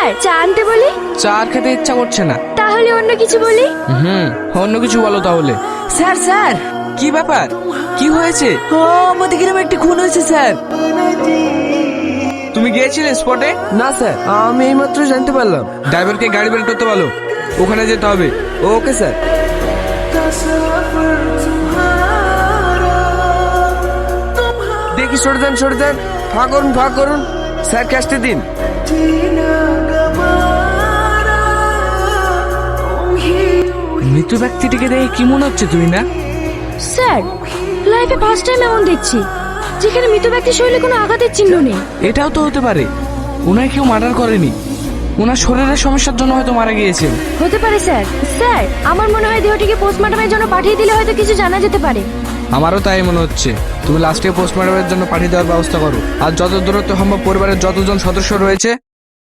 Sir চা আনতে বলি? চা আর খেতে ইচ্ছা করছে না। তাহলে অন্য কিছু বলি? অন্য কিছু বলো তাহলে। স্যার স্যার, কি ব্যাপার, কি হয়েছে? আমাদের গ্রামে একটি খুন হয়েছে স্যার। তুমি গিয়েছিলে স্পটে? না স্যার, আমি এইমাত্র জানতে পারলাম। ড্রাইভারকে গাড়ি বের করতে বলো, ওখানে যেতে হবে। Okay sir. দেখি সরে যান, ফাঁ করুন স্যারকে আসতে দিন। মৃত ব্যক্তিটিকে দেখে কি মনে হচ্ছে তুই না? স্যার লাইফে ফার্স্ট টাইম এমন দেখছি যেখানে মৃত ব্যক্তির শরীরে কোনো আঘাতের চিহ্ন নেই। এটাও তো হতে পারে ওনার কেউ মার্ডার করেনি, ওনার শরীরের সমস্যার জন্য হয়তো মারা গিয়েছেন। হতে পারে স্যার। স্যার আমার মনে হয় দেহটিকে পোস্টমর্টমের জন্য পাঠিয়ে দিলে হয়তো কিছু জানা যেতে পারে। আমারও তাই মনে হচ্ছে। তুমি লাস্টে পোস্টমর্টমের জন্য পাঠিয়ে দেওয়ার ব্যবস্থা করো, আর যত দূরত্ব সম্ভব পরিবারের যতজন সদস্য রয়েছে